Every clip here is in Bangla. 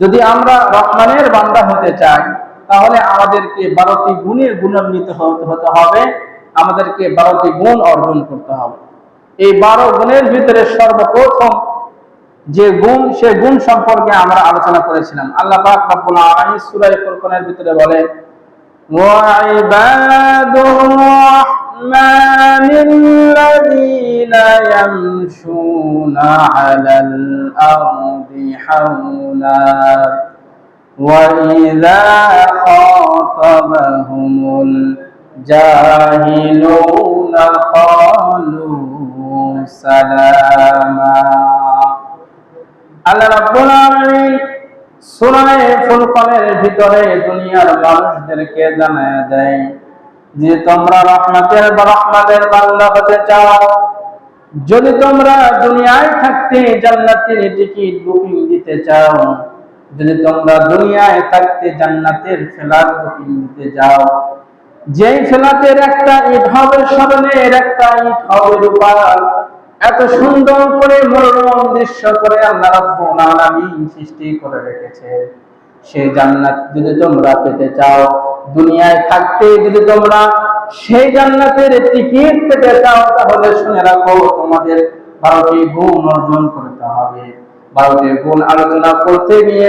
যদি আমরা রহমানের বান্দা হতে চাই তাহলে আমাদেরকে 12টি গুণে গুণান্বিত হতে হবে, আমাদেরকে 12টি গুণ অর্জন করতে হবে। এই 12 গুণের ভিতরে সর্বপ্রথম যে গুণ, সে গুণ সম্পর্কে আমরা আলোচনা করেছিলাম। আল্লাহ পাক রব্বুল আলামিন সূরা ফুরকানের ভিতরে বলেন, ওয়াইবাদুর রাহমানিল্লাযীনা ইয়ামশুনা আলাল আরদি হাওলা ওয়া ইযা খাতাবাহুমুল জাহিলুনা ক্বালু সালামা। আল্লাহ রাব্বুল আলামিন সূরা ফুরকানের ভিতরে দুনিয়ার মানুষদেরকে জানায় দেয় যে তোমরা রহমতের বান্দা হতে চাও, যদি তোমরা দুনিয়ায় থাকতে জান্নাতের টিকিট বুকিং দিতে চাও, যদি তোমরা দুনিয়ায় থাকতে জান্নাতের ফ্ল্যাট বুকিং দিতে যাও, যেই ফ্ল্যাটের একটা ইট হবে স্বর্ণের, একটা ইট হবে রূপার, এত সুন্দর করে মনোরম দৃশ্য করে আল্লাহ রাব্বুল আলামিন সৃষ্টি করে রেখেছে, সেই জান্নাত যদি তোমরা পেতে চাও, দুনিয়ায় থাকতে যদি তোমরা সেই জান্নাতের টিকিট পেতে চাও, তাহলে শুনে রাখো তোমাদের 12টি গুণ অর্জন করতে হবে। 12টি গুণ আলোচনা করতে গিয়ে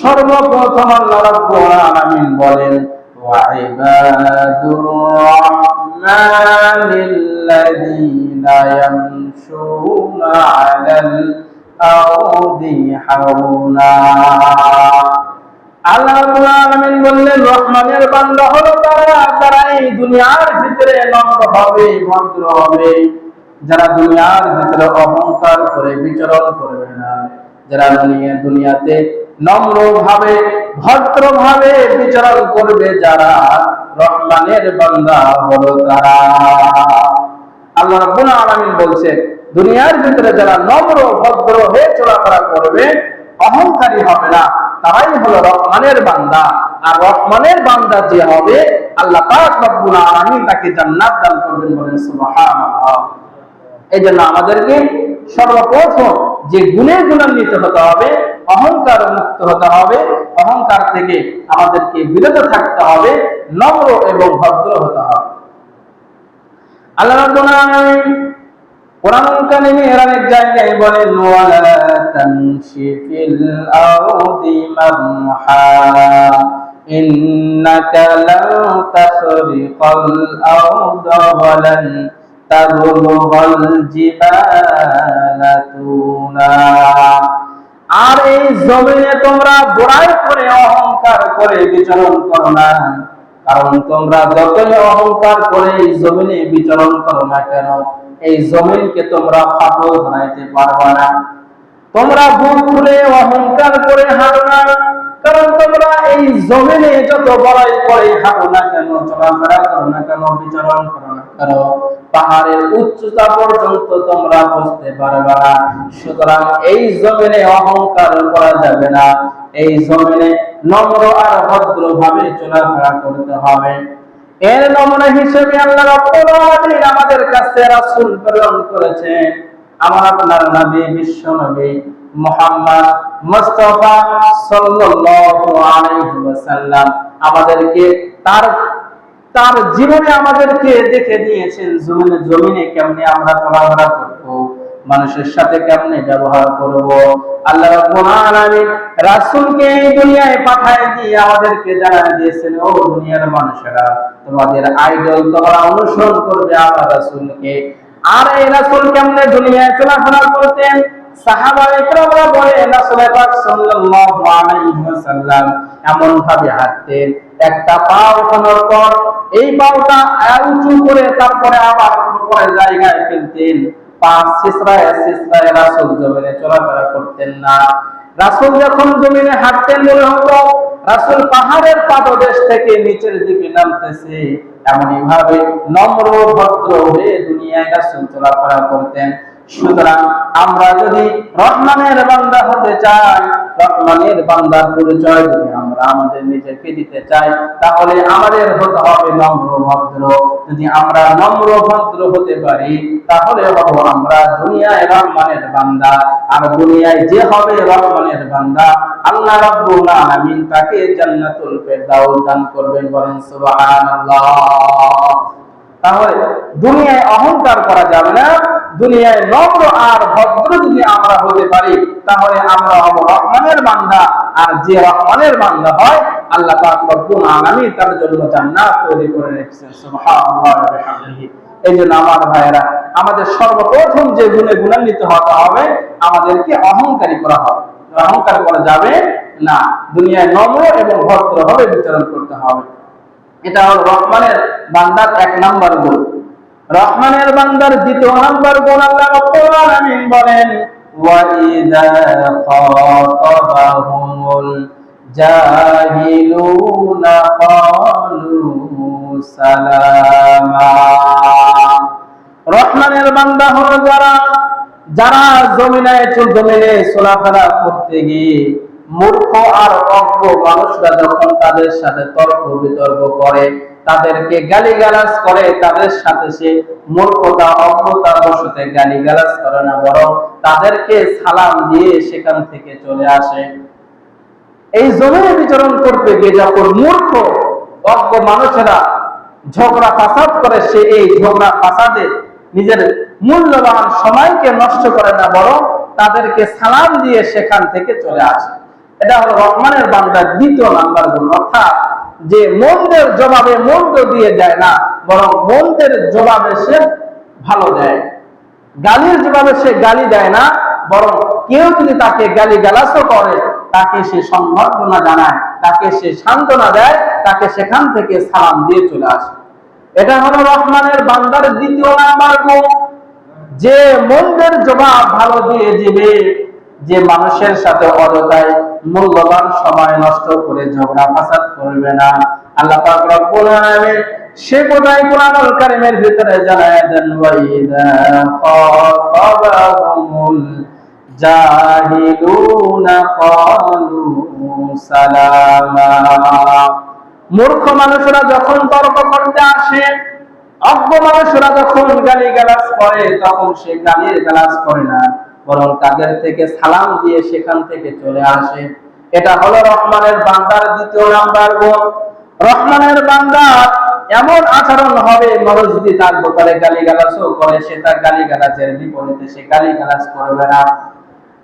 সর্বপ্রথম আল্লাহ রাব্বুল আলামিন বলেন, ওয়াইবাদুর রাহমানিল্লাযীনা ইয়ামশুনা আলাল আরদি হাওলা। আল্লাহ রাব্বুল আলামিন বললেন, রহমানের বান্দা হলো তারা এই দুনিয়ার ভিতরে নম্র হবে, ভদ্র হবে, যারা দুনিয়ার ভিতরে অহংকার করে বিচরণ করবে না, যারা দুনিয়াতে নম্র ভাবে ভদ্র ভাবে বিচরণ করবে, যারা রহমানের বান্দা হলো তারা। আল্লাহ রাব্বুল আলামিন বলছে, দুনিয়ার ভিতরে যারা নম্র ভদ্র হয়ে চলাফেরা করবে, অহংকারী হবে না, তারাই হলো রহমানের বান্দা। আর রহমানের বান্দা যে হবে, আল্লাহ পাক রব্বুল আলামিন তাকে জান্নাত দান করবেন, বলেন সুবহানাল্লাহ। এই জন্য আমাদেরকে সর্বপ্রথম যে গুণে গুণান্বিত হতে হবে, অহংকার মুক্ত হতে হবে, অহংকার থেকে আমাদেরকে বিরত থাকতে হবে, নম্র এবং ভদ্র হতে হবে। আল্লাহ রাব্বুল আলামিন কোরআন কারিমে এর অনেক জায়গায় বলেন, ওয়ালা তামশি ফিল আরদি মারহা ইন্নাকা লান তাখরিকাল আরদা ওয়ালান তাবলুগাল জিবালা তুলা। আর এই জমিনে তোমরা বড়াই করে অহংকার করে বিচরণ করো না, কারণ তোমরা যতই অহংকার করে এই জমিনে বিচরণ করো না কেন, এই জমিনকে তোমরা ফাটল বানাইতে পারবা না। তোমরা বুক খুলে অহংকার করে হাঁটো না, কারণ তোমরা এই জমিনে যত বড়াই করে হাঁটো না কেন, চলাফেরা করো না কেন, বিচরণ করো না কেন, পাহাড়ের উচ্চতা পর্যন্ত তোমরা পৌঁছতে পারবে না। সুতরাং এই জমিনে অহংকার করা যাবে না, এই জমিনে নম্র আর ভদ্র ভাবে চলাফেরা করতে হবে। এর নমুনা হিসেবে আল্লাহ রাব্বুল আলামিন আমাদের কাছে রাসূল প্রেরণ করেছেন, আমার আপনার নবী, বিশ্ব নবী মুহাম্মদ মুস্তাফা সাল্লাল্লাহু আলাইহি ওয়াসাল্লাম আমাদেরকে তার জীবনে আমাদেরকে দেখে দিয়েছেন, জমিনে কেমনে আমরা চলাফেরা করব, মানুষের সাথে কেমনে ব্যবহার করব। আল্লাহ রাব্বুল আলামিন রাসূলকে এই দুনিয়ায় পাঠিয়ে দিয়ে আমাদেরকে জানায় দিয়েছেন, ও দুনিয়ার মানুষেরা, তোমাদের আইডল তোমরা অনুসরণ করবে আমার রাসূলকে। আর এই রাসূল কেমনে দুনিয়ায় চলাফেরা করতেন, সাহাবায়ে কেরামরা বলেন, রাসূল পাক সাল্লাল্লাহু আলাইহি ওয়াসাল্লাম এমন ভাবে হাঁটতেন, একটা পা ওঠানোর পর এই পাটা উঁচু করে তারপরে আবার উপরে জায়গায় ফেলতেন। পা সিসরায় সিসরায় রাসূল জমিনে চলাফেরা করতেন না। রাসূল যখন জমিনে হাঁটতেন মনে হতো রাসূল পাহাড়ের পাদদেশ থেকে নিচের দিকে নামতেছে, এমনই ভাবে নম্র ভদ্র হয়ে দুনিয়ায় রাসূল চলাফেরা করতেন। সুতরাং আমরা যদি রহমানের বান্দা হতে চাই, রহমানের বান্দার পরিচয় যদি আমরা আমাদের নিজেকে দিতে চাই, তাহলে আমাদের হতে হবে নম্র ভদ্র। যদি আমরা নম্র ভদ্র হতে পারি, তাহলে হব আমরা দুনিয়ায় রহমানের বান্দা। আর দুনিয়ায় যে হবে রহমানের বান্দা, আল্লাহ রাব্বুল আলামিন তাকে জান্নাতুল ফেরদাউস দান করবেন। বলেন সুবহানাল্লাহ। তাহলে দুনিয়ায় অহংকার করা যাবে না। দুনিয়ায় নম্র আর ভদ্র যদি আমরা হতে পারি, তাহলে আমরা হব রহমানের বান্দা। আর যে রহমানের বান্দা হয়, আল্লাহ পাক রব্বুল আলামিন তার জন্য জান্নাত তৈরি করে রেখেছেন। সুবহানাল্লাহ ওয়া বিহামদিহি। এইজন্য আমার ভাইয়েরা, আমাদের সর্বপ্রথম যে গুণে গুণান্বিত হতে হবে, আমাদেরকে অহংকারী করা হবে। অহংকার করা যাবে না। দুনিয়ায় নম্র এবং ভদ্র ভাবে বিচরণ করতে হবে। এটা হলো রহমানের বান্দার 1 নাম্বার গুণ। রহমানের বান্দার 2 নাম্বার গুণ আল্লাহ রাব্বুল আলামিন বলেন, ওয়া ইযা খাতাবাহুমুল জাহিলুনা ক্বালু সালামা। রহমানের বান্দা হলো যারা জমিনে চলাফেরা করতে গিয়ে মূর্খ আর অজ্ঞ মানুষরা যখন তাদের সাথে তর্ক বিতর্ক করে, তাদেরকে গালিগালাজ করে, তাদের সাথে সে মূর্খতা অজ্ঞতার বশতে গালিগালাজ করে না, বরং তাদেরকে সালাম দিয়ে সেখান থেকে চলে আসে। এই জমিনে বিচরণ করতে গিয়ে যখন মূর্খ অজ্ঞ মানুষেরা ঝগড়া ফাসাদ করে, সে এই ঝগড়া ফাসাদে নিজের মূল্যবান সময়কে নষ্ট করে না, বরং তাদেরকে সালাম দিয়ে সেখান থেকে চলে আসে। এটা হলো রহমানের বান্দার 2 নাম্বার গুণ। অর্থাৎ যে মন্দের জবাবে মন্দ দিয়ে দেয় না, বরং মন্দের জবাবে সে ভালো দেয়। গালির জবাবে সে গালি দেয় না, বরং কেউ যদি তাকে গালি গালাজও করে, তাকে সে সম্বর্ধনা জানায়, তাকে সে সান্ত্বনা দেয়, তাকে সেখান থেকে সালাম দিয়ে চলে আসে। এটা হলো রহমানের বান্দার 2 নাম্বার গুণ। যে মন্দের জবাব ভালো দিয়ে দিবে, যে মানুষের সাথে অযথায় মূল্যবান সময় নষ্ট করে ঝগড়া ফাসাদ করবে না। আল্লাহ পাক রব্বুল আলামিন সে কথাই কোরআনুল কারীমের ভিতরে জানায় দেন, ওয়া ইযা খাতাবাহুমুল জাহিলুনা ক্বালু সালামা। মূর্খ মানুষরা যখন তর্ক করতে আসে, অজ্ঞ মানুষরা যখন গালিগালাজ করে, তখন সে গালির গালাজ করে না, বরং তাদের থেকে সালাম দিয়ে সেখান থেকে চলে আসে। এটা হলো রহমানের বান্দার 2 নাম্বার গুণ। রহমানের বান্দার এমন আচরণ হবে, মানুষ যদি তার ব্যাপারে গালিগালাজও করে, সে তার গালিগালাজের বিপরীতে সে গালিগালাজ করবে না।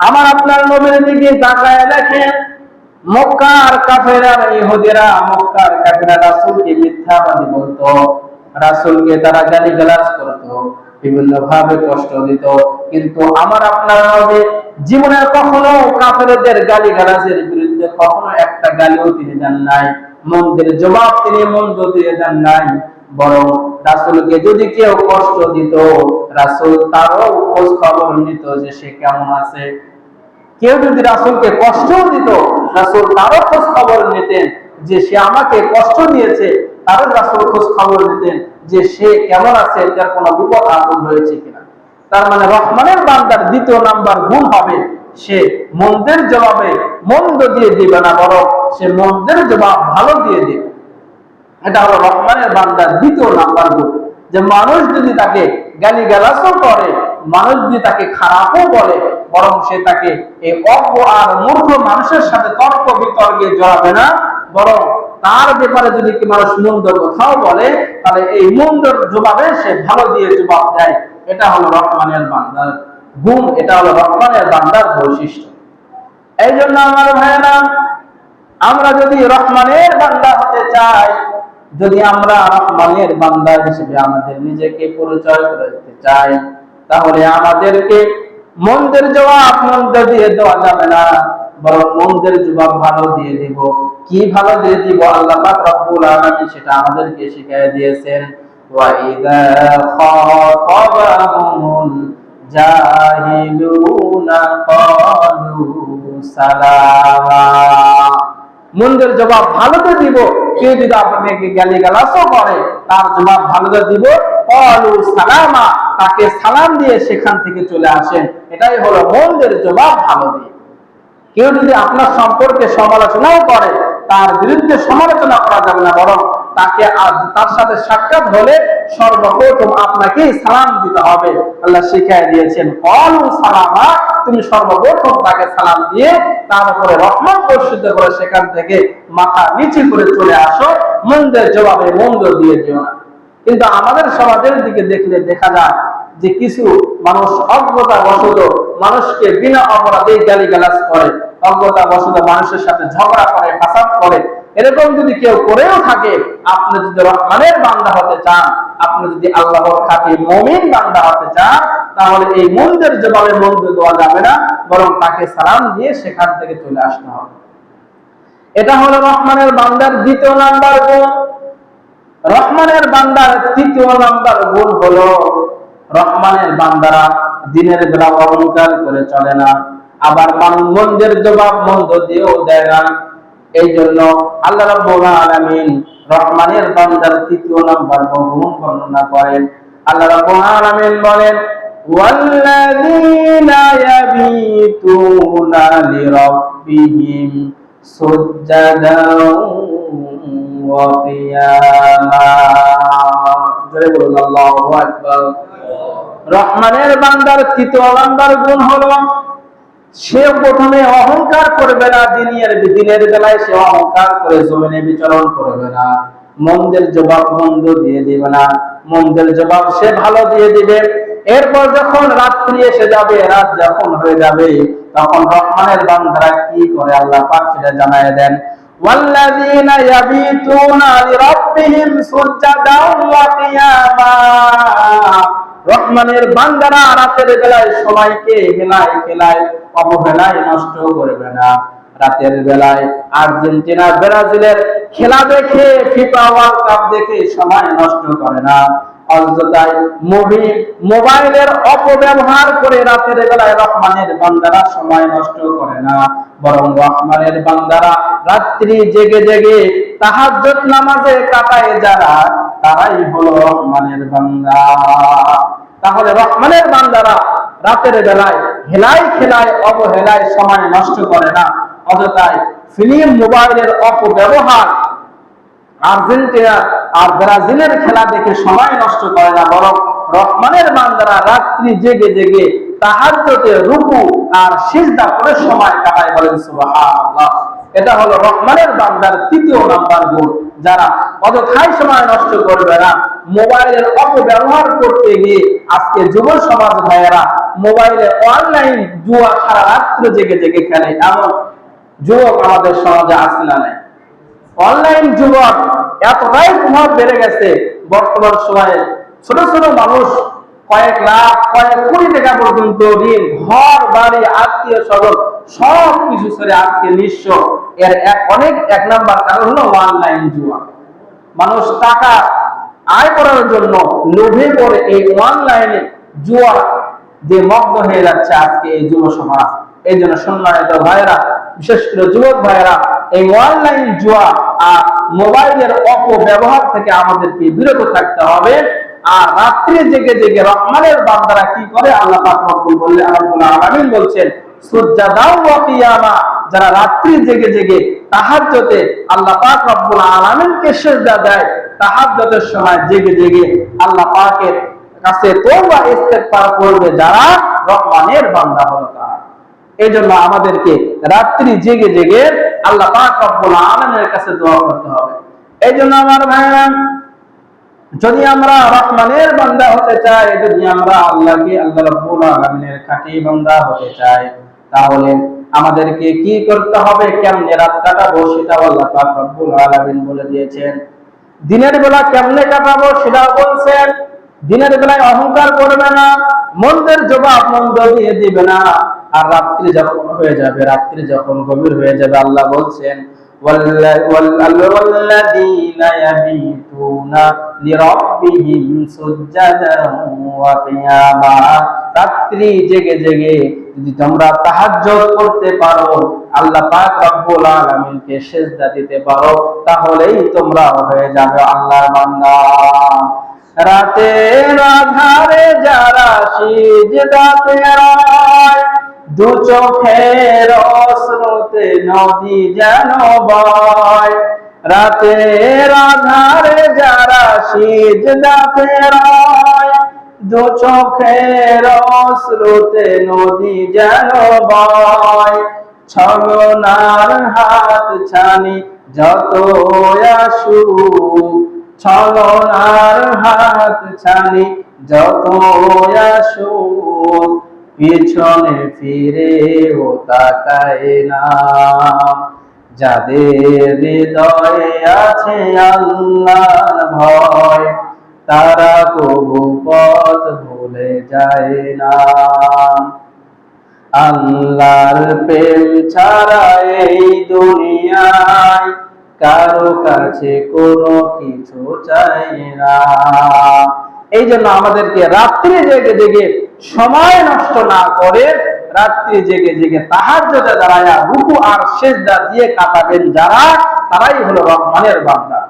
আমার আপনার নবীর দিকে তাকায় দেখেন, মক্কার কাফেররা, ইহুদিরা, মক্কার কাফেররা রাসূলকে মিথ্যাবাদী বলতো, রাসূলকে তারা গালিগালাজ করতো, বিভিন্ন ভাবে কষ্ট দিত। কিন্তু আমার আপনার নবী জীবনে কখনো কাফেরদের গালিগালাজের বিরুদ্ধে কখনো একটা গালিও তিনি দেন নাই, মন্দের জবাব তিনি মন্দ দিয়ে দেন নাই। বরং রাসূলকে যদি কেউ কষ্ট দিত, রাসূল তারও খোঁজ খবর নিত যে সে কেমন আছে। কেউ যদি রাসূলকে কষ্ট দিত, রাসূল তারও খোঁজ খবর নিতেন যে সে আমাকে কষ্ট দিয়েছে, তারও রাসূল খোঁজ খবর নিতেন যে সে কেমন আছে, তার কোনো বিপদ আপদ হয়েছে কিনা। তার মানে রহমানের বান্দার 2 নাম্বার গুণ হবে, সে মন্দের জবাবে মন্দ দিয়ে দিবে না, বরং সে মন্দের জবাব ভালো দিয়ে দিবে। এটা হলো রহমানের বান্দার 2 নাম্বার গুণ। যে মানুষ যদি তাকে গালিগালাজও করে, মানুষ যদি তাকে খারাপও বলে, বরং সে তাকে এই অজ্ঞ আর মূর্খ মানুষের সাথে তর্ক বিতর্কে জড়াবে না, বরং তার ব্যাপারে যদি কি মানুষ মন্দ কথাও বলে, তাহলে এই মন্দর জবাবে সে ভালো দিয়ে জবাব দেয়। এটা হলো রহমানের বান্দার গুণ, এটা হলো রহমানের বান্দার বৈশিষ্ট্য। এই জন্য আমার ভাইয়েরা, আমরা যদি রহমানের বান্দা হতে চাই, যদি আমরা রহমানের বান্দা হিসেবে আমাদের নিজেকে পরিচয় করে দিতে চাই, তাহলে আমাদেরকে মন্দের জবাব মন্দ দিয়ে দেওয়া যাবে না, বরং মন্দের জবাব ভালো দিয়ে দিব। কি ভালো দিয়ে দিব? আল্লাহ পাক রব্বুল আলামিন সেটা আমাদেরকে শিখিয়ে দিয়েছেন, ওয়া ইযা খাতাবাহুমুল জাহিলুনা ক্বালু সালামা। মন্দের জবাব ভালোতে দিব। কেউ যদি আপনাকে গালিগালাজও করে, তার জবাব ভালোতে দিব, ক্বালু সালামা, তাকে সালাম দিয়ে সেখান থেকে চলে আসেন। এটাই হলো মন্দের জবাব ভালো দিয়ে। কেউ যদি আপনার সম্পর্কে সমালোচনাও করে, তার বিরুদ্ধে সমালোচনা করা যাবে না, বরং তাকে তার সাথে সাক্ষাৎ হলে সর্বপ্রথম আপনাকে সালাম দিতে হবে। আল্লাহ শিখিয়ে দিয়েছেন, ক্বালু সালামা, তুমি সর্বপ্রথম তাকে সালাম দিয়ে তার উপরে রহমত বর্ষিত করে সেখান থেকে মাথা নিচু করে চলে আসো, মন্দের জবাবে মন্দ দিয়ে যেও না। কিন্তু আমাদের সমাজের দিকে দেখলে দেখা যায় যে কিছু মানুষ অজ্ঞতা বশত মানুষকে বিনা অপরাধে গালিগালাজ করে, অজ্ঞতা বশত মানুষের সাথে ঝগড়া করে, ফাসাদ করে। এরকম যদি কেউ করেও থাকে, আপনি যদি রহমানের বান্দা হতে চান, আপনি যদি আল্লাহর খাঁটি মুমিন বান্দা হতে চান, তাহলে এই মন্দের জবাবে মন্দ দেওয়া যাবে না, বরং তাকে সালাম দিয়ে সেখান থেকে চলে আসতে হবে। এটা হলো রহমানের বান্দার দ্বিতীয় নাম্বার গুণ। রহমানের বান্দার তৃতীয় নাম্বার গুণ হলো, রহমানের বান্দারা দিনের বেলা অহংকার করে চলে না, আবার মন্দের জবাব মন্দ দিয়েও দেয় না। এই জন্য আল্লাহ রাব্বুল আলামিন রহমানের বান্দার তৃতীয় নাম্বার গুণ বর্ণনা করেন। আল্লাহ রাব্বুল আলামিন বলেন, ওয়াল্লাযীনা ইয়াবিতুনা লিরাব্বিহিম সুজদান ওয়া কিয়ামা। জোরে বলুন আল্লাহু আকবার। রহমানের বান্দার তৃতীয় নাম্বার গুণ হলো, সে প্রথমে অহংকার করবে না, দিনের বেলায় সে অহংকার করে জমিনে বিচরণ করবে না, মন্দের জবাব মন্দ দিয়ে দিবে না, মন্দের জবাব সে ভালো দিয়ে দিবে। এরপর যখন রাত্রি এসে যাবে, রাত যখন হয়ে যাবে, তখন রহমানের বান্দারা কি করে আল্লাহ পাক সেটা জানায় দেন, ওয়াল্লাযীনা ইয়াবিতুনা লিরাব্বিহিম সুজদান ওয়া কিয়ামা। রহমানের বান্দারা রাতের বেলায় সবাইকে হেলায় খেলায় অবহেলায় নষ্ট করবে না। রাতের বেলায় আর্জেন্টিনা ব্রাজিলের খেলা দেখে, ফিফা ওয়ার্ল্ড কাপ দেখে সময় নষ্ট করে না। অযথায় মোবাইলের অপব্যবহার করে রাতের বেলায় রহমানের বান্দারা সময় নষ্ট করে না, বরং রহমানের বান্দারা রাত্রি জেগে জেগে তাহাজ্জুদ নামাজে কাটায় যারা, তারাই হলো রহমানের বান্দা। তাহলে রহমানের বান্দারা রাতের বেলায় হেলায় খেলায় অবহেলায় সময় নষ্ট করে না, অযথায় ফিল্ম মোবাইলের অপব্যবহার, আর্জেন্টিনা আর ব্রাজিলের খেলা দেখে সময় নষ্ট করে না, বরং রহমানের বান্দারা রাত্রি জেগে জেগে তাহাজ্জুদে রুকু আর সিজদা করে সময় কাটায়। বলেন সুবহানাল্লাহ। এটা হলো রহমানের বান্দার তৃতীয় নাম্বার গুণ, যারা অযথায় সময় নষ্ট করবে না। মোবাইলের অপব্যবহার করতে গিয়ে আজকে যুব সমাজ ভাইয়েরা মোবাইলে অনলাইন জুয়া সারা রাত্র জেগে জেগে খেলে, এমন যুবক আমাদের সমাজে আছে না নাই? অনলাইন যুবক এতটাই প্রভাব বেড়ে গেছে, বর্তমান সময়ে ছোট ছোট মানুষ কয়েক লাখ কয়েক কোটি টাকা পর্যন্ত ঋণ, ঘর বাড়ি আত্মীয় স্বজন সব কিছু ছেড়ে আজকে নিঃস্ব। এর এক নাম্বার কারণ হলো অনলাইন জুয়া। মানুষ টাকা আয় করার জন্য লোভে পড়ে এই অনলাইনে জুয়া যে মগ্ন হয়ে যাচ্ছে আজকে এই যুব সমাজ। এই জন্য সম্মানিত ভাইয়েরা, বিশেষ করে যুবক ভাইয়েরা, এই অনলাইন জুয়া আর মোবাইলের অপব্যবহার থেকে আমাদেরকে বিরত থাকতে হবে। আর রাত্রি জেগে জেগে রহমানের বান্দারা কি করে, আল্লাহ পাক রব্বুল আলামিন বলছেন সুজদান ওয়া কিয়ামা, যারা রাত্রি জেগে জেগে তাহাজ্জুদে আল্লাহ পাক রব্বুল আলামিনকে সিজদা দেয়, তাহাজ্জুদের সময় জেগে জেগে আল্লাহ পাকের কাছে তওবা ইস্তেগফার করবে, যারা রহমানের বান্দা হলো তারা। এই জন্য আমাদেরকে রাত্রি জেগে জেগে আল্লাহ পাক রব্বুল আলামিনের কাছে দোয়া করতে হবে। এই জন্য আমার ভাইরা, যদি আমরা রহমানের বান্দা হতে চাই, যদি আমরা আল্লাহ রাব্বুল আলামিনের খাঁটি বান্দা হতে চাই, তাহলে আমাদেরকে কি করতে হবে, কেমনে রাত কাটাবো সেটাও আল্লাহ পাক রব্বুল আলামিন বলে দিয়েছেন। দিনের বেলা কেমনে কাটাবো সেটাও বলছেন। দিনের বেলায় অহংকার করবে না, মন্দের জবাব মন্দ দিয়ে দিবে না। আর রাত্রি যখন হয়ে যাবে, রাত্রি যখন গভীর হয়ে যাবে, আল্লাহ বলছেন والذين يبيتون لربهم سجدا وقياما। রাত্রি জেগে জেগে যদি তোমরা তাহাজ্জুদ করতে পারো, আল্লাহ পাক রব্বুল আলামিনকে সিজদা দিতে পারো, তাহলেই তোমরা হয়ে যাবে আল্লাহর বান্দা। রাতের আধারে যারা সিজদাতে রয়, দু চোখের অশ্রুতে নদী যেন বয়, রাতের আধারে যারা সিজদাতে রয়, দু চোখের অশ্রুতে নদী যেন বয়, ছলনার হাত ছানি যত আসুক, ছলনার হাত ছানি যত আসুক, পিছনে ফিরেও তাকায় না। যাদের হৃদয়ে আছে আল্লাহর ভয়, তারা কবু পথ ভুলে যায় না। আল্লাহর প্রেম ছাড়া এই দুনিয়ায় কারো কাছে কোনো কিছু চাই না। এই জন্য আমাদেরকে রাত্রি জেগে জেগে সময় নষ্ট না করে রাত্রি জেগে জেগে তাহাজ্জুদে দাঁড়ায়া রুকু আর সিজদা দিয়ে কাটাবেন যারা, তারাই হলো রহমানের বান্দা।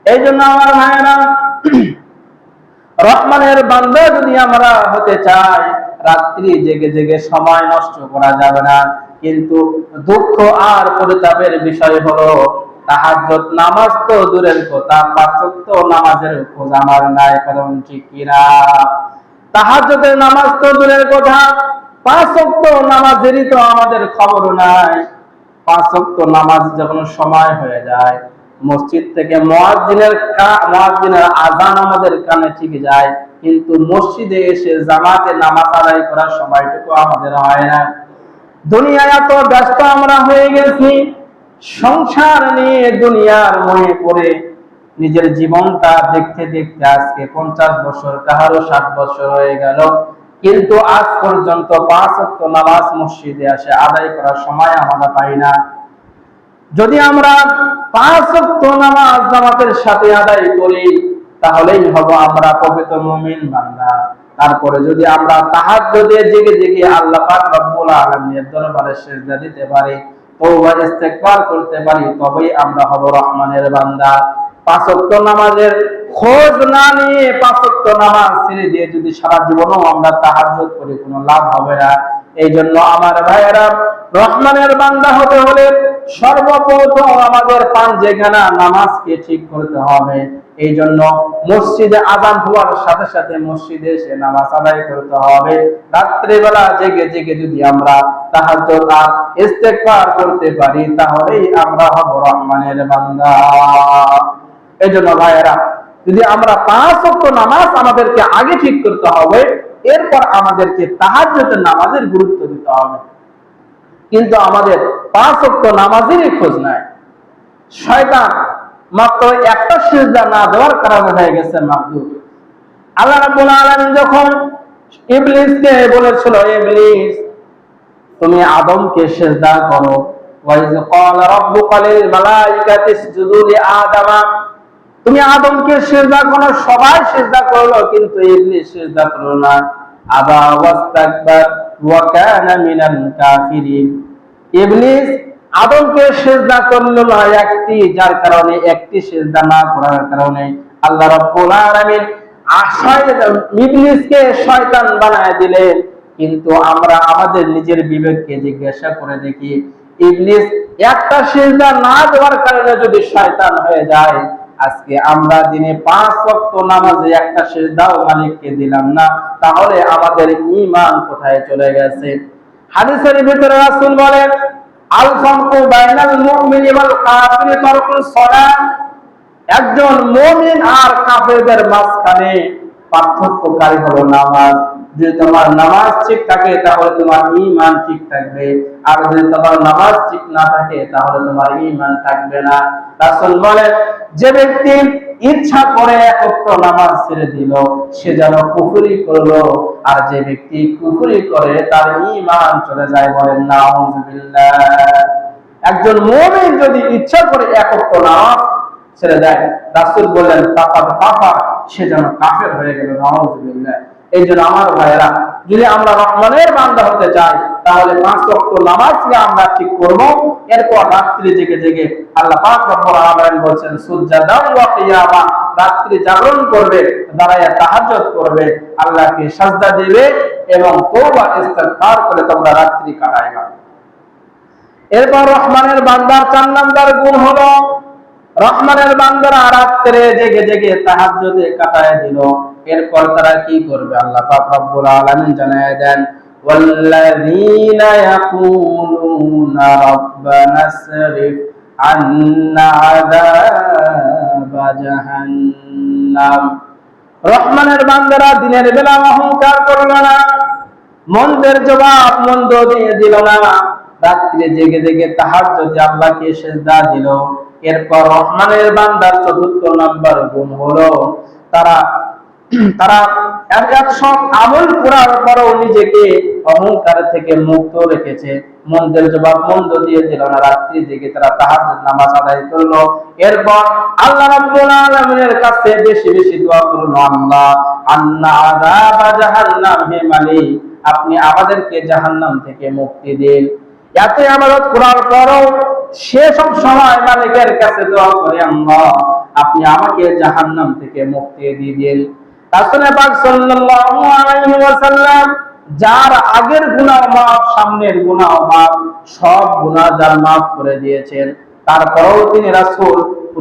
এই জন্য আমার ভাইয়েরা, রহমানের বান্দা যদি আমরা হতে চাই, রাত্রি জেগে জেগে সময় নষ্ট করা যাবে না। কিন্তু দুঃখ আর পরিতাপের বিষয় হলো তাহাজ্জুদ নামাজ তো দূরের কথা, পাঁচ ওয়াক্ত নামাজের খোঁজ আমার নাই, কারণ ঠিক কিনা? তাহাজ্জুদের নামাজ তো দূরের কথা, পাঁচ ওয়াক্ত নামাজেরই তো আমাদের খবর নাই। পাঁচ ওয়াক্ত নামাজ যখন সময় হয়ে যায়, মসজিদ থেকে মুয়াজ্জিনের আযান আমাদের কানে ঠিক যায়, কিন্তু মসজিদে এসে জামাতে নামাজ আদায় করার সময়টুকু আমাদের হয় না। দুনিয়ায় এত ব্যস্ত আমরা হয়ে গেছি, সংসার নিয়ে দুনিয়ার মোহে পড়ে নিজের জীবনটা দেখতে দেখতে আজকে 50 বছর, কাহারও 60 বছর হয়ে গেল, কিন্তু আজ পর্যন্ত পাঁচ ওয়াক্ত নামাজ মসজিদে আসে আদায় করার সময় আমরা পাই না। যদি আমরা পাঁচ ওয়াক্ত নামাজ জামাতের সাথে আদায় করি, তাহলেই হব আমরা পবিত্র মুমিন বান্দা। তারপরে যদি আমরা তাহাজ্জুদে জেগে জেগে আল্লাহ পাক রব্বুল আলামিনের দরবারে সিজদা দিতে পারি, তওবা ইস্তেগফার করতে পারি, তবেই আমরা হব রহমানের বান্দা। পাঁচ ওয়াক্ত নামাজের খোঁজ না নিয়ে পাঁচ ওয়াক্ত নামাজ ছেড়ে দিয়ে যদি সারা জীবনও আমরা তাহাজ্জুদ করি, কোনো লাভ হবে না। এই জন্য আমার ভাইয়েরা, রহমানের বান্দা হতে হলে সর্বপ্রথম আমাদের পাঞ্জেখানা নামাজকে ঠিক করতে হবে। এই জন্য মসজিদে আযান হওয়ার সাথে সাথে মসজিদে এসে নামাজ আদায় করতে হবে। রাত্রিবেলা জেগে জেগে যদি আমরা তাহাজ্জুদ আর ইস্তেগফার করতে পারি, তাহলেই আমরা হব রহমানের বান্দা। এই জন্য ভাইয়েরা, যদি আমরা পাঁচ ওয়াক্ত নামাজ আমাদেরকে আগে ঠিক করতে হবে, এরপর আমাদেরকে তাহাজ্জুদের নামাজের গুরুত্ব দিতে হবে। কিন্তু আমাদের পাঁচ ওয়াক্ত নামাজেরই খোঁজ নাই। শয়তান মাত্র একটা সিজদা না দেওয়ার কারণে হয়ে গেছে মাকদুর। আল্লাহ রাব্বুল আলামিন যখন ইবলিসকে বলেছিল, ইবলিস তুমি আদমকে সিজদা করো, ওয়াইজ ক্বালা রাব্বুকা লিল মালাইকাতি ইসজুদু লিআদামা, তুমি আদমকে সিজদা করো, সবাই সিজদা করলো, কিন্তু ইবলিস সিজদা করলো না। আবা ওয়াস্তাকবার ওয়া কানা মিনাল কাফিরিন, ইবলিস আদমকে সিজদা করলো না একটি, যার কারণে একটি সিজদা না করার কারণে আল্লাহ রাব্বুল আলামিন ইবলিসকে শয়তান বানায় দিলেন। কিন্তু আমরা আমাদের নিজের বিবেককে জিজ্ঞাসা করে দেখি, ইবলিস একটা সিজদা না দেওয়ার কারণে যদি শয়তান হয়ে যায়, আজকে আমরা দিনে পাঁচ ওয়াক্ত নামাজে একটা সিজদাও মালিককে দিলাম না, তাহলে আমাদের ঈমান কোথায় চলে গেছে? হাদিসের ভিতরে রাসূল বলেন, আল ফারকু বাইনাল মুমিনি ওয়াল কাফিরি তারকুস সালাত, একজন মুমিন আর কাফেরদের মাঝখানে পার্থক্যকারী হলো নামাজ। যদি তোমার নামাজ ঠিক থাকে তাহলে তোমার ঈমান ঠিক থাকবে, আর যদি তোমার নামাজ ঠিক না থাকে তাহলে তোমার ঈমান থাকবে না। রাসূল বলেন, যে ব্যক্তি ইচ্ছা করে এক ওয়াক্ত নামাজ ছেড়ে দিল, সে যেন কুফরি করলো, আর যে ব্যক্তি কুফরি করে তার ঈমান চলে যায়। বলেন নাউযুবিল্লাহ। একজন মুমিন যদি ইচ্ছা করে এক ওয়াক্ত নামাজ ছেড়ে দেয়, রাসূল বললেন ফাকাদ কাফার, সে যেন কাফের হয়ে গেল। নাউযুবিল্লাহ। এই জন্য আমার ভাইয়েরা, যদি আমরা রহমানের বান্দা হতে চাই, তাহলে পাঁচ ওয়াক্ত নামাজকে আমরা ঠিক করব। এরপর রাত্রি জেগে জেগে আল্লাহ পাক রব্বুল আলামিন বলেন সুজদাও ওয়া কিয়ামা, রাত্রি জাগরণ করবে, দাঁড়ায় তাহাজ্জুদ করবে, আল্লাহকে সাজদা দিবে এবং তওবা ইস্তিগফার করে তোমরা রাত্রি কাটাইবা। এরপর রহমানের বান্দার 4 নাম্বার গুণ হলো রহমানের বান্দারা রাত্রে জেগে জেগে তাহাজ্জুদে কাটায় দিল। এরপর তারা কি করবে? আল্লাহ পাক রব্বুল আলামিন জানায় দেন, ওয়াল্লাযীনা ইয়াকুলুনা রাব্বানা সরিফ আন্না আযাবা জাহান্নাম। রহমানের বান্দারা দিনের বেলা অহংকার করলো না, মন্দের জবাব মন্দ দিয়ে দিল না, রাত্রে জেগে জেগে তাহাজ্জুদে আল্লাহকে সিজদা দিল। এরপর রহমানের বান্দার 4 নাম্বার গুণ হলো তারা এত সব আমল করার পরও নিজেকে অহংকার থেকে মুক্ত রেখেছে, মন্দের জবাব মন্দ দিয়ে দিল না, রাত্রি জেগে তারা তাহাজ্জুদ নামাজ আদায় করলো। এরপর আল্লাহ রাব্বুল আলামিনের কাছে বেশি বেশি দোয়া করলো, আল্লাহ আন্না আযাবা জাহান্নাম, হে মালিক আপনি আমাদেরকে জাহান্নাম থেকে মুক্তি দিন। এত ইবাদত করার পরও সে সব সময় মালিকের কাছে দোয়া করে, আল্লাহ আপনি আমাকে জাহান্নাম থেকে মুক্তি দিয়ে দিন। রাসূল পাক সাল্লাল্লাহু আলাইহি ওয়াসাল্লাম যার আগের গুনাহ মাফ, সামনের গুনাহ মাফ, সব গুনাহ যার মাফ করে দিয়েছেন, তারপরেও তিনি রাসূল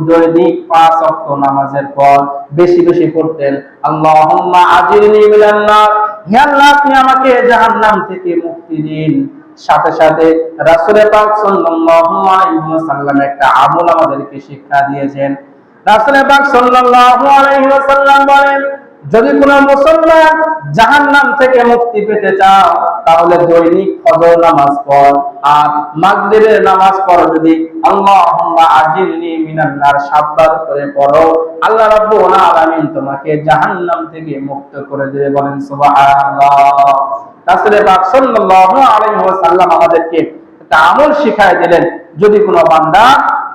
দৈনিক 5 ওয়াক্ত নামাজের পর বেশি বেশি পড়তেন, আল্লাহুম্মা আজিরনি মিনান নার, হে আল্লাহ আপনি আমাকে জাহান্নাম থেকে মুক্তি দিন। সাথে সাথে রাসূল পাক সাল্লাল্লাহু আলাইহি ওয়াসাল্লাম একটা আমল আমাদেরকে শিক্ষা দিয়েছেন। রাসূল পাক সাল্লাল্লাহু আলাইহি ওয়াসাল্লাম বলেন, যদি কোনো মুসলমান জাহান্নাম থেকে মুক্তি পেতে চাও তাহলে দৈনিক ফজর নামাজ পড় আর মাগরিবের নামাজ পড়ো। যদি আল্লাহুম্মা আজিরনি মিনান নার 7 বার করে পড়ো, আল্লাহ রাব্বুল আলামিন তোমাকে জাহান্নাম থেকে মুক্ত করে দেবে। বলেন সুবহানাল্লাহ। রাসূল পাক সাল্লাল্লাহু আলাইহি ওয়াসাল্লাম আমাদেরকে একটা আমল শিখায় দিলেন, যদি কোনো বান্দা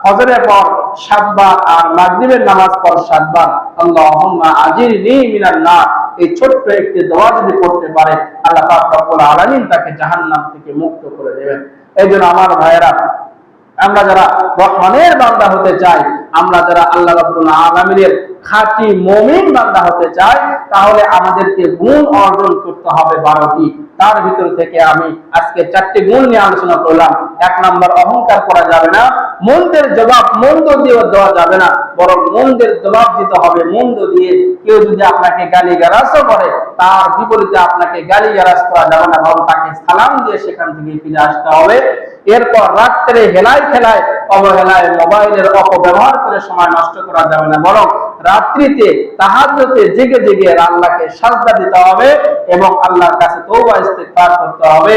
ফজরের পর 7 বার আর মাগরিবের নামাজ পর 7 বার আল্লাহুম্মা আজিরনি মিনান নার, এই ছোট্ট একটি দোয়া যদি পড়তে পারে, আল্লাহ পাক রব্বুল আলামিন তাকে জাহান্নাম থেকে মুক্ত করে দেবেন। এইজন্য আমার ভাইয়েরা, আমরা যারা রহমানের বান্দা হতে চাই, আমরা যারা আল্লাহ রাব্বুল আলামিনের খাঁটি মুমিন বান্দা হতে চাই, তাহলে আমাদেরকে গুণ অর্জন করতে হবে 12টি। তার ভিতর থেকে আমি আজকে 4টি গুণ নিয়ে আলোচনা করলাম। 1 নাম্বার, অহংকার করা যাবে না, মন্দের জবাব মন্দ দিয়ে দেওয়া যাবে না, বরং মন্দের জবাব দিতে হবে মন্দ দিয়ে। কেউ যদি আপনাকে গালিগালাজও করে, তার বিপরীতে আপনাকে গালিগালাজ করা যাবে না, বরং তাকে সালাম দিয়ে সেখান থেকে ফিরে আসতে হবে। এরপর রাত্রে হেলায় খেলায় অবহেলায় মোবাইলের অপব্যবহার করে সময় নষ্ট করা যাবে না, বরং রাত্রিতে তাহাজ্জুদে জেগে জেগে আল্লাহকে সাজদা দিতে হবে এবং আল্লাহর কাছে তওবা ইস্তিগফার করতে হবে।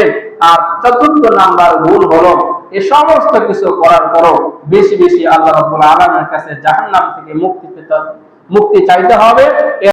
আর 4 নাম্বার গুণ হলো এই সমস্ত কিছু করার পরও বেশি বেশি আল্লাহ রাব্বুল আলামিনের কাছে জাহান্নাম থেকে মুক্তি চাইতে হবে।